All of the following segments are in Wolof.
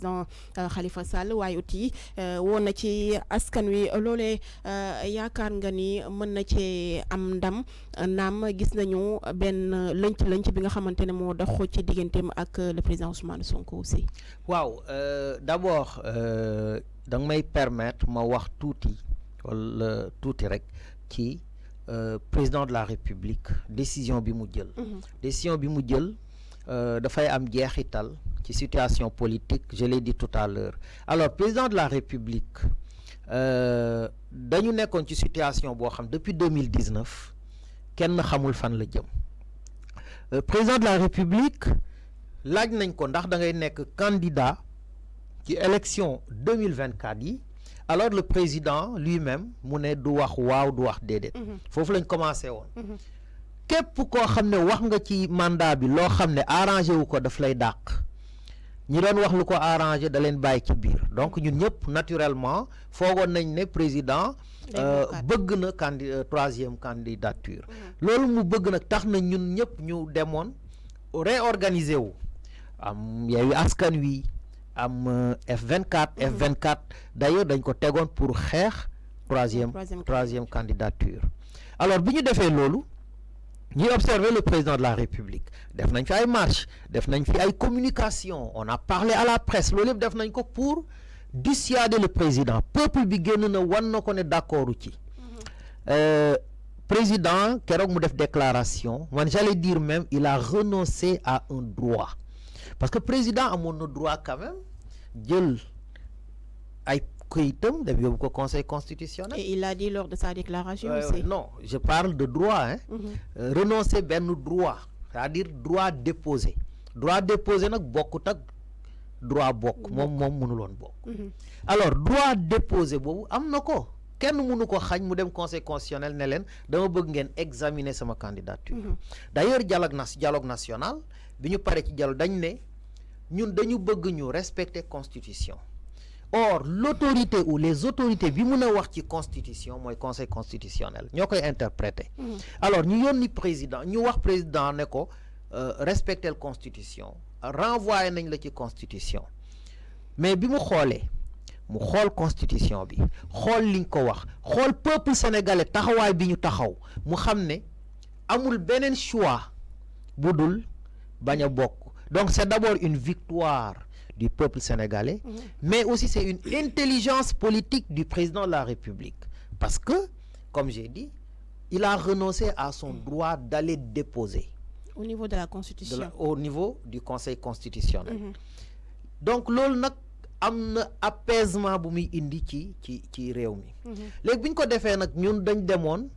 président Khalifa Sall waaye aussi woon na ci askan wi loolee yaakaar nga ni mën na cee am ndam naam gis nañu benn lënc bi nga xamante ne moo dox ci digganteem ak le président Ousmane Sonko aussi. waaw d'abord da nga may permettre ma wax tuuti wala tuuti rek ci président de la République décision bi mu jël. décision bi mu jël dafay am jeexital ci situation politique je l'ai dit tout à l'heure alors président de la République dañu nekkoon ci situation boo xam depuis 2019 kenn xamul fan la jëm président de la République laaj nañ ko ndax da ngay nekk candidat ci élection 2024 yi alors le président lui-même mu ne du wax waaw du wax déedéet foofu lañ commencé woon képp koo xam ne wax nga ci mandat bi loo xam ne arrangé wu ko daf lay dàq ñi doon wax lu ko arrangé da leen bàyyi ci biir donc ñun ñëpp naturellement foogoon nañ ne président bëgg na troisième candidature loolu mu bëgg nag tax na ñun ñëpp ñu demoon réorganiser wu am Yewwi Askan Wi am F24 d'ailleurs dañ ko tegoon pour xeex troisième candidature alors bi ñu defee loolu ñuy observer le président de la République def nañ fi ay marche def nañ fi ay communication on a parlé à la presse loolu yëpp def nañ ko pour dissuader le président peuple bi génn na wan na ko ne d'accord ci président keroog mu def déclaration man j'allais dire même il a renoncé à un droit parce que président amoon na droit quand même jël ay këyitam dem yóbbu ko conseil constitutionnel. Et il a dit lors de sa déclaration aussi. Non, je parle de droit renoncer benn droit c'est-à-dire droit déposé nag bokkut ak droit bokk moom mënuloon bokk alors droit déposé boobu am na ko kenn mënu ko xañ mu dem conseil constitutionnel ne leen dama bëgg ngeen examiner sama candidature d'ailleurs dialogue national bi ñu paree ci dialogue dañ ne ñun dañu bëgg ñu respecter constitution or l'autorité ou les autorités bi mun a wax ci constitution mooy conseil constitutionnel ñoo koy interpréter alors ñu yónni président ñu wax président ne ko respecter la constitution renvoyé nañ la ci constitution mais bi mu xoolee mu xool constitution bi xool liñ ko wax xool peuple sénégalais taxawaay bi ñu taxaw mu xam ne amul beneen choix bu dul bañ a bokk donc c'est d'abord une victoire du peuple sénégalais mais aussi c'est une intelligence politique du président de la République parce que comme j'ai dit il a renoncé à son droit d'aller déposer au niveau de la constitution au niveau du conseil constitutionnel donc loolu nag am na apaisement bu muy indi ci réew mi léegi bi ñu ko defee nag ñun dañ demoon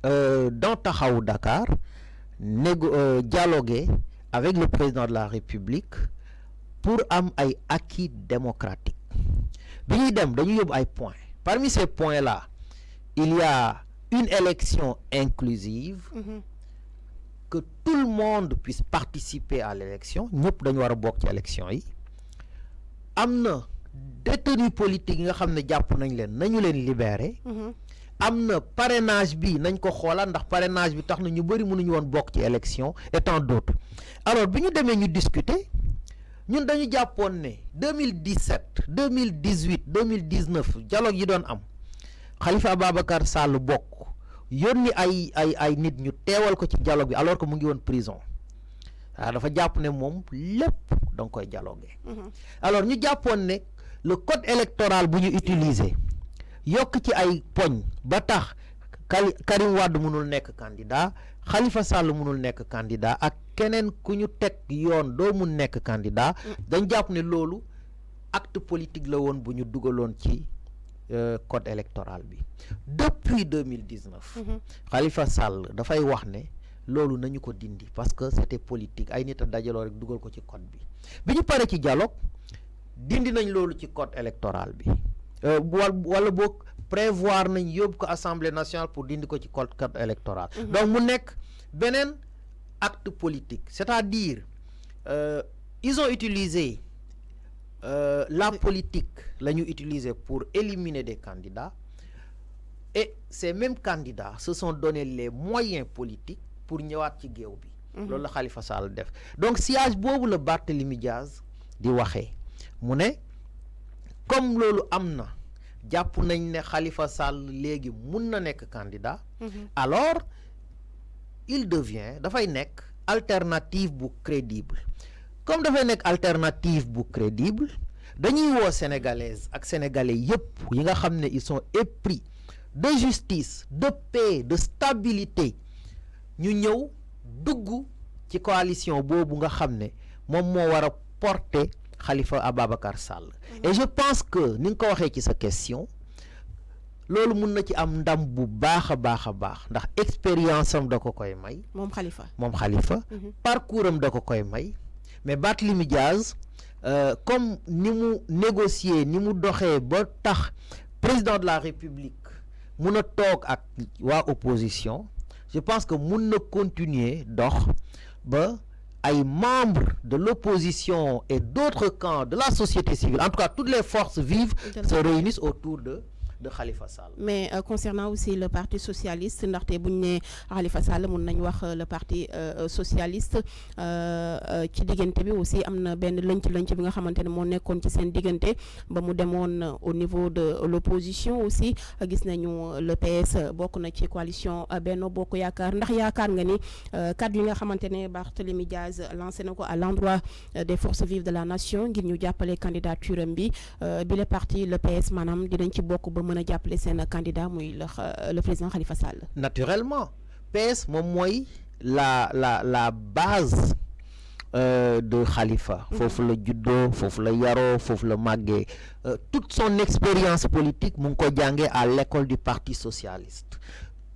dans Taxawu Dakar dialoguer avec le président de la République pour am ay acquis démocratiques bi ñuy dem dañu yóbbu ay points parmi ces points là il y a une élection inclusive que tout le monde puisse participer à l'élection ñëpp dañu war a bokk ci élection yi am na détenus politiques yi nga xam ne jàpp nañ leen nañu leen libérer am na parrainage bi nañ ko xoolaat ndax parrainage bi tax na ñu bëri mënuñu woon bokk ci élection et tant d'autres alors bi ñu demee ñu discuter ñun dañu jàppoon ne 2017 2018 2019 dialogue yi doon am Khalifa Ababacar Sall bokk yónni ay nit ñu teewal ko ci dialogue bi alors que mu ngi woon prison waaw dafa jàpp ne moom lépp da nga koy dialoguer alors ñu jàppoon ne le code électoral bu ñu utiliser yokk ci ay poñ ba tax Karim Wade mënul nekk candidat Khalifa Sall mënul nekk candidat ak keneen ku ñu teg yoon doo mun nekk candidat dañ jàpp ne loolu acte politique la woon bu ñu dugaloon ci code électoral bi depuis 2019 Khalifa Sall dafay wax ne loolu nañu ko dindi parce que c'était politique ay nit a dajaloo rek dugal ko ci code bi ñu pare ci dialogue dindi nañ loolu ci code électoral bi wala boog prévoir nañ yóbbu ko assemblée nationale pour dindi ko ci code électoral donc mu nekk beneen acte politique c'est-à-dire ils ont utilisé la politique la ñu utiliser pour éliminer des candidats et ces mêmes candidats se sont donné les moyens politiques pour ñëwaat ci géew bi loolu la Khalifa Sall def donc siège boobu la Barthélémy Diaz di waxee mu ne comme loolu am na jàpp nañ ne Khalifa Sall léegi mun na nekk candidat alors il devient dafay nekk alternative bu crédible comme dafay nekk alternative bu crédible dañuy woo sénégalaises ak sénégalais yépp yi nga xam ne ils sont épris de justice de paix de stabilité ñu ñëw dugg ci coalition boobu nga xam ne moom moo war a porter Khalifa Ababacar Sall et je pense que ni nga ko waxee ci sa question loolu mun na ci am ndam bu baax a baax ndax expérience am da ko koy may moom Khalifa parcours am da ko koy may mais Barthélémy Diaz comme ni mu négocier ni mu doxee ba tax président de la République mun a toog ak waa opposition je pense que mun na continuer dox ba ay membres de l'opposition et d'autres camps de la société civile, en tout cas toutes les forces vives se réunissent autour de Khalifa Sall. Mais concernant aussi le parti socialiste ndaxte bu ñu ne Khalifa Sall mun nañ wax le parti socialiste ci diggante bi aussi am na benn lënc bi nga xamante ne moo nekkoon ci seen diggante ba mu demoon au niveau de l'opposition aussi gis nañu le PS bokk na ci coalition Benno Bokk Yaakaar ndax yaakaar nga ni kaddu yi nga xamante ne Barthélémy Diaz lancé na ko à l'endroit des forces vives de la nation ngir ñu jàppale candidature am bi le parti le PS maanaam dinañ ci bokk ba mën a jàppale seen candidat muy le président Khalifa Sall. Naturellement PS moom mooy la base de Khalifa foofu la juddoo foofu la yaroo foofu la màggee toute son expérience politique mu ngi ko jàngee à l'école du parti socialiste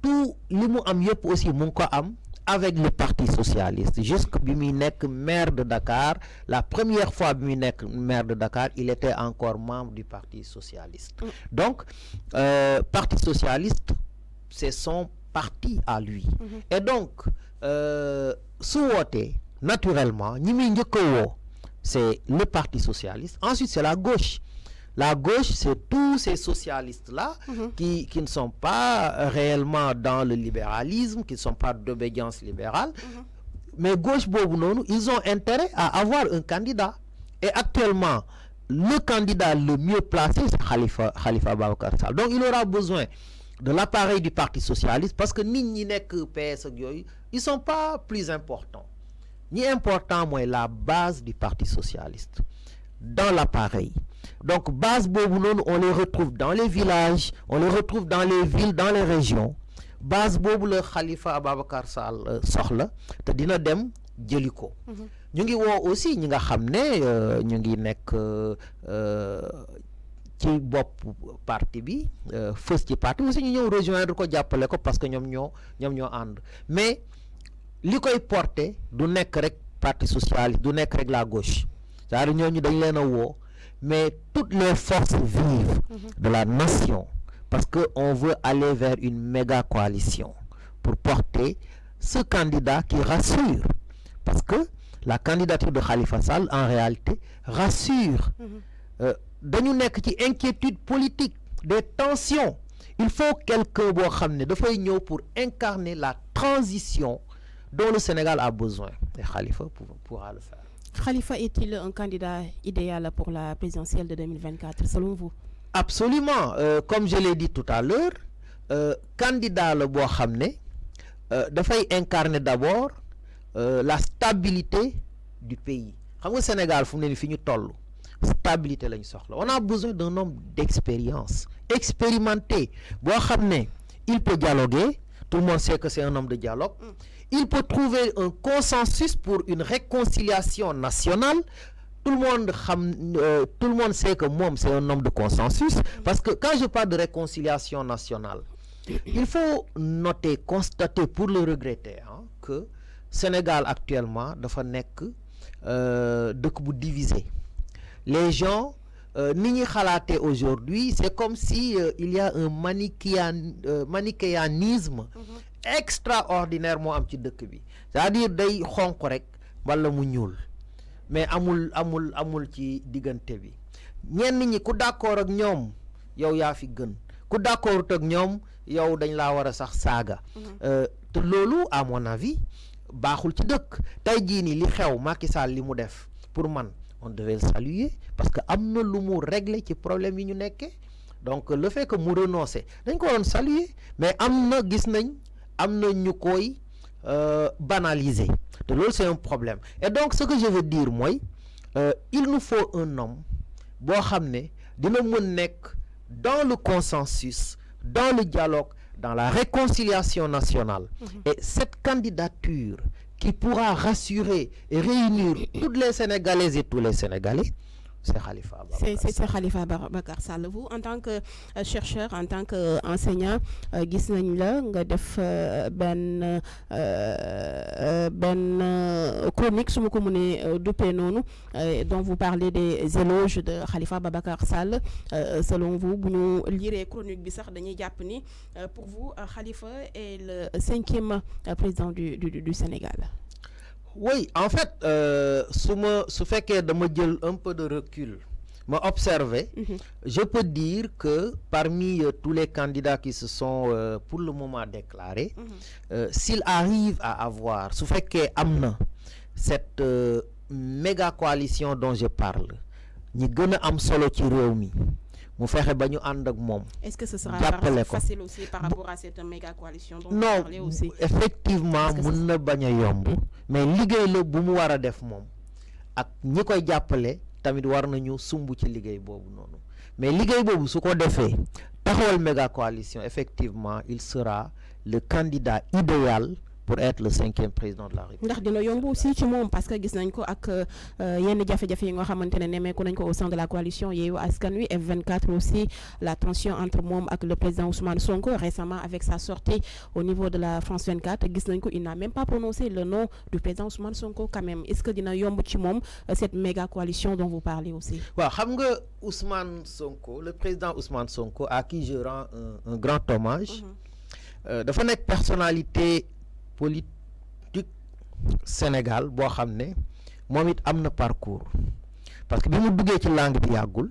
tout li mu am yëpp aussi mu ngi ko am avec le parti socialiste jusque bi muy nekk maire de Dakar la première fois bi muy nekk maire de Dakar il était encore membre du parti socialiste donc parti socialiste c'est son parti à lui et donc su wootee naturellement ñi muy njëkk a woo c'est le parti socialiste ensuite c'est la gauche. La gauche, c'est tous ces socialistes-là qui ne sont pas réellement dans le libéralisme, qui ne sont pas d'obédience libérale. Mais gauche, ils ont intérêt à avoir un candidat. Et actuellement, le candidat le mieux placé, c'est Khalifa Ababacar Sall. Donc, il aura besoin de l'appareil du Parti socialiste parce que ni que PS, ils ne sont pas plus importants. Ni important, moi, la base du Parti socialiste dans l'appareil. Donc, base bobu non, on les retrouve dans les villages, on les retrouve dans les villes, dans les régions. Base bobu le Khalifa Ababacar Sall soxla te dina dem jëli ko. Ñu ngi woo aussi ñi nga xam ne ñu ngi nekk ci bopp parti bi fës ci parti aussi ñu ñëw rejoindre ko jàppale ko parce que ñoom ñoo ànd mais li koy porter du nekk rek parti socialiste du nekk rek la gauche c'est-à-dire ñooñu dañ leen a woo mais toutes les forces vives de la nation parce que on veut aller vers une méga coalition pour porter ce candidat qui rassure parce que la candidature de Khalifa Sall en réalité rassure dañu nekk ci inquiétude politique des tensions il faut quelqu'un boo xam ne dafay ñëw pour incarner la transition dont le Sénégal a besoin et Khalifa pourra le faire. Khalifa est-il un candidat idéal pour la présidentielle de 2024 selon vous? Absolument comme je l'ai dit tout à l'heure candidat la boo xam ne dafay incarner d'abord la stabilité du pays xam nga Sénégal fu mu ne ni fi ñu toll stabilité lañ soxla on a besoin d'un homme d'expérience expérimenté boo xam ne il peut dialoguer tout le monde sait que c'est un homme de dialogue il peut trouver un consensus pour une réconciliation nationale tout le monde sait que moom c'est un homme de consensus parce que quand je parle de réconciliation nationale il faut noter constater pour le regretter que Sénégal actuellement dafa nekk dëkk bu divisé les gens ni ñuy xalaatee aujourd'hui c'est comme si il y a un manichéanisme extraordinaire moo am ci dëkk bi c'est-à-dire day xonq rek wala mu ñuul mais amul ci diggante bi ñenn ñi ku d'accord ak ñoom yow yaa fi gën ku d'accord ak ñoom yow dañ laa war a sax saaga te loolu à mon avis baaxul ci dëkk tey jii nii li xew Macky Sall li mu def pour man on devait le saluer parce que am na lu mu régler ci problème yi ñu nekkee. Donc le fait que mu renoncer dañ ko waroon saluer mais am na gis nañ am na ñu koy banaliser te loolu c'est un problème et donc ce que je veux dire mooy il nous faut un homme boo xam ne dina mën nekk dans le consensus dans le dialogue dans la réconciliation nationale et cette candidature qui pourra rassurer et réunir toutes les Sénégalaises et tous les Sénégalais, c'est Khalifa Ababacar. C'est Khalifa Ababacar Sall. Vous, en tant que chercheur, en tant qu'enseignant, gis nañ la nga def benn chronique su ma ko mënee duppee noonu dont vous parlez des éloges de Khalifa Ababacar Sall. Selon vous, bu ñu liree chronique bi sax dañuy jàpp ni pour vous Khalifa est le 5e président du Sénégal. Oui, en fait, su fekkee dama jël un peu de recul, ma observé, je peux dire que parmi tous les candidats qui se sont pour le moment déclarés, s'il arrive à avoir, su fekkee am na cette méga coalition dont je parle, ñi gën a am solo ci réew mi, mu fexe ba ñu ànd ak moom. Est-ce que ce sera facile aussi par rapport à cette méga coalition dont vous parlez aussi? Non, effectivement mun na bañ a yomb mais liggéey la bu mu war a def moom ak ñi koy jàppale tamit war nañu sumb ci liggéey boobu noonu mais liggéey boobu su ko defee taxawal méga coalition effectivement il sera le candidat idéal pour être le 5e président de la République. ndax dina yomb aussi ci moom parce que gis nañ ko ak yenn jafe-jafe yi nga xamante ne nemmeeku nañ ko au sein de la coalition Yewwi Askan Wi F24 aussi la tension entre moom ak le président Ousmane Sonko récemment avec sa sortie au niveau de la France 24 gis nañ ko il n'a même pas prononcé le nom du président Ousmane Sonko quand même est-ce que dina yomb ci moom cette méga coalition dont vous parlez aussi? waaw xam nga Ousmane Sonko le président Ousmane Sonko à qui je rends un grand hommage dafa nekk personnalité politique Sénégal boo xam ne moom it am na parcours parce que bi mu duggee ci langue bi yàggul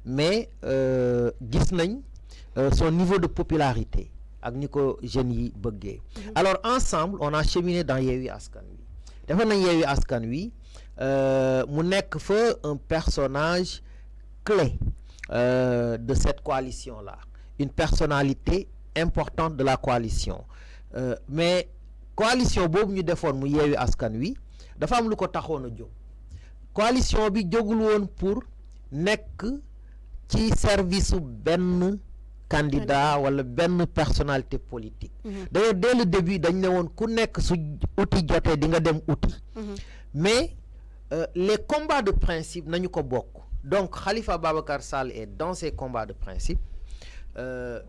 mais gis nañ son niveau de popularité ak ni ko jeunes yi bëggee alors ensemble on a cheminé dans Yewwi Askan Wi dafa nañ Yewwi Askan Wi mu nekk fa un personnage clé de cette coalition là une personnalité importante de la coalition mais coalition boobu ñu defoon mu Yewwi Askan Wi dafa am lu ko taxoon a jóg coalition bi jógul woon pour nekk ci service su benn candidat wala benn personnalité politique d'ailleurs dès le début dañ ne woon ku nekk su outil jotee di nga dem outil mais les combats de principe nañu ko bokk donc Khalifa Ababacar Sall est dans ces combats de principe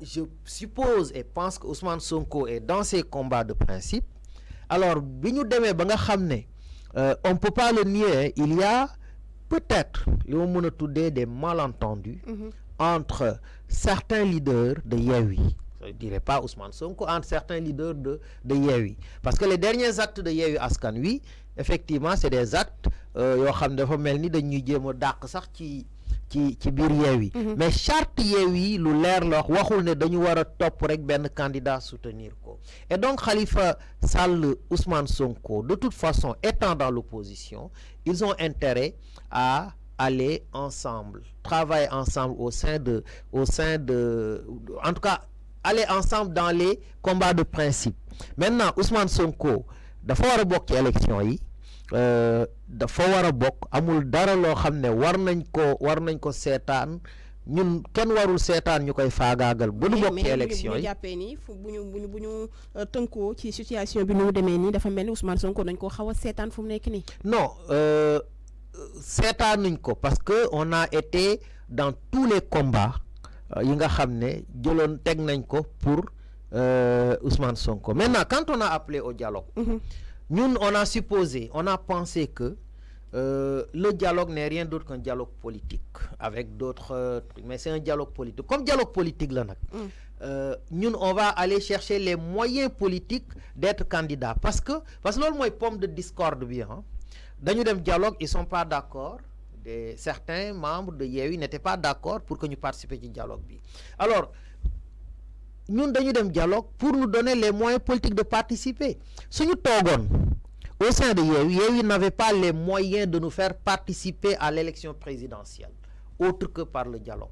je suppose et pense que Ousmane Sonko est dans ces combats de principe alors bi ñu demee ba nga xam ne on peut pas le nier il y a peut-être li ma mën a tuddee des malentendus entre certains leaders de Yewwi je dirais pas Ousmane Sonko entre certains leaders de Yewwi parce que les derniers actes de Yewwi Askan Wi effectivement c'est des actes yoo xam ne dafa mel ni dañuy jéem a dàq sax ci biir Yewwi mais charte Yewwi lu leer la waxul ne dañu war a topp rek benn candidat soutenir ko et donc Khalifa Sall Ousmane Sonko de toute façon étant dans l'opposition ils ont intérêt à aller ensemble travailler ensemble au sein de en tout cas aller ensemble dans les combats de principe maintenant Ousmane Sonko dafa war a bokk ci élection yi dafa war a bokk amul dara loo xam ne war nañ ko seetaan ñun kenn warul seetaan ñu koy faagaagal bu ñu bokk ci élection yi. mais jàppee ni bu ñu tënkoo ci situation bi nu mu demee nii dafa mel ni Ousmane Sonko dañ ko xaw a seetaan fu mu nekk nii. non seetaanuñ ko parce que on a été dans tous les combats yi nga xam ne jëloon teg nañ ko pour Ousmane Sonko maintenant quand on a appelé au dialogue. Ñun on a pensé que le dialogue n'est rien d'autre qu'un dialogue politique avec d'autres trucs mais c'est un dialogue politique comme dialogue politique la nag ñun on va aller chercher les moyens politiques d'être candidat parce que loolu mooy pomme de discorde bi dañu dem dialogue ils sont pas d'accord certains membres de Yewwi n'étaient pas d'accord pour que ñu participer ci dialogue bi alors ñun dañu dem dialogue pour nous donner les moyens politiques de participer suñu toogoon au sein de Yewwi n'avait pas les moyens de nous faire participer à l'élection présidentielle autre que par le dialogue.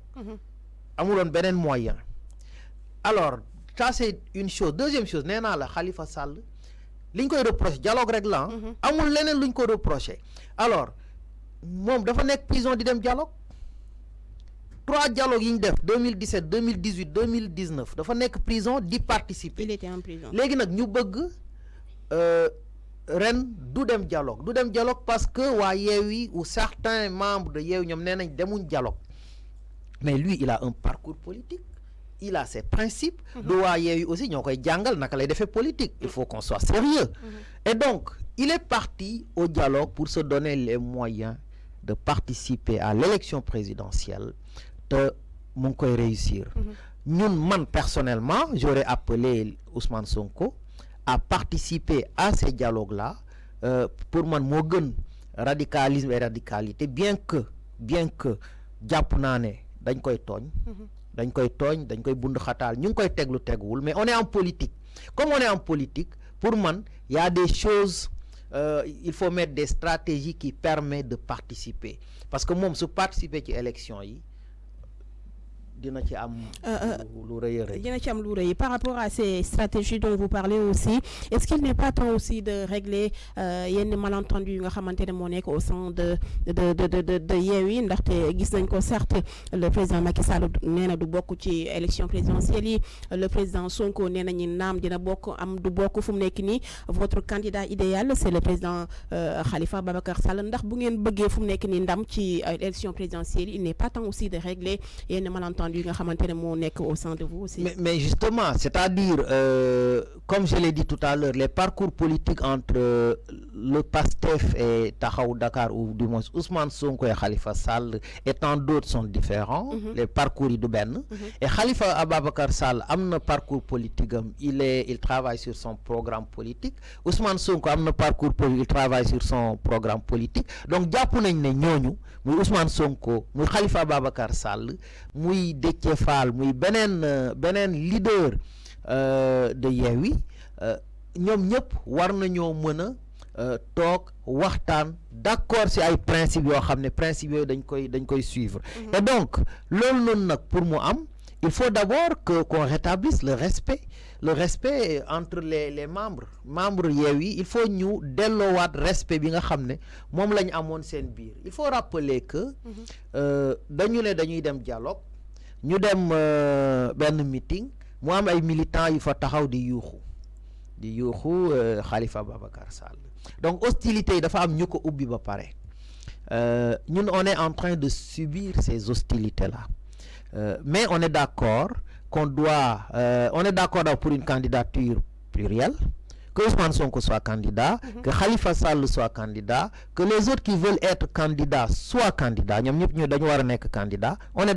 Amuloon beneen moyen. Alors ça c'est une chose. Deuxième chose, nee naa la Khalifa Sall liñ koy reproché dialogue rek la amul leneen luñ ko reproché. Alors moom dafa nekk prison di dem dialogue. 3 dialogues yi ñu def 2017 2018 2019 dafa nekk prison di participer. Il était en prison. Léegi nag ñu bëgg ren du dem dialogue parce que waa Yewwi ou certains membres de Yewwi ñoom nee nañ demuñ dialogue. Mais lui il a un parcours politique, il a ses principes. Du waa Yewwi aussi ñoo koy jàngal naka lay defee politique. Il faut qu'on soit sérieux. Et donc il est parti au dialogue pour se donner les moyens de participer à l'élection présidentielle. Te mu ngi koy réussir. Ñun man personnellement j'aurais appelé Ousmane Sonko à participer à ces dialogues-là. Pour man moo gën radicalisme et radicalité bien que jàpp naa ne dañ koy tooñ dañ koy bund xataal ñu ngi koy teglu teguwul, mais on est en politique. Comme on est en politique, pour man il y a des choses, il faut mettre des stratégies qui permettent de participer, parce que moom su participer ci élection yi dina ci am lu rëy. Par rapport à ces stratégies dont vous parlez aussi, est-ce qu'il n'est pas temps aussi de régler yenn malentendus yu nga xamante ne moo nekk au sein de Yewwi, ndaxte gis nañ ko certes le président Macky Sall nee na du bokk ci élection présidentielle yi, le président Sonko nee nañu naam dina bokk am du bokk fu mu nekk nii. Votre candidat idéal c'est le président Khalifa Babacar Sall. Ndax bu ngeen bëggee fu mu nekk nii ndam ci élection présidentielle, il n'est pas temps aussi de régler yenn malentendus au sein de vous aussi. Mais justement, c'est-à-dire, comme je l'ai dit tout à l'heure, les parcours politiques entre le PASTEF et Taxawu Dakar, ou du moins Ousmane Sonko et Khalifa Sall et tant d'autres sont différents. Les parcours yi du benn. Et Khalifa Ababacar Sall am na parcours politique am, il travaille sur son programme politique. Ousmane Sonko am na parcours politique, il travaille sur son programme politique. Donc jàpp nañ ne ñooñu muy Ousmane Sonko muy Khalifa Ababacar Sall muy Déthié Fall muy beneen leader de Yewwi, ñoom ñëpp war nañoo mën a toog waxtaan d'accord ci ay principes yoo xam ne principes yooyu dañ koy suivre. Et donc loolu noonu nag pour mu am, il faut d'abord qu'on rétablisse le respect entre les membres Yewwi. Il faut ñu delloowaat respect bi nga xam ne moom la ñu amoon seen biir. Il faut rappeler que dañu ne dañuy dem dialogue, ñu dem benn meeting mu am ay militants yu fa taxaw di yuuxu Khalifa Babacar Sall. Donc hostilité yi dafa am ñu ko ubbi ba pare. Ñun on est en train de subir ces hostilités-là. Mais on est d'accord qu'on doit on est d'accord pour une candidature plurielle, que Ousmane Sonko soit candidat, que Khalifa Sall soit candidat, que les autres qui veulent être candidats soient candidats. Ñoom ñëpp ñu dañu war a nekk candidat. On est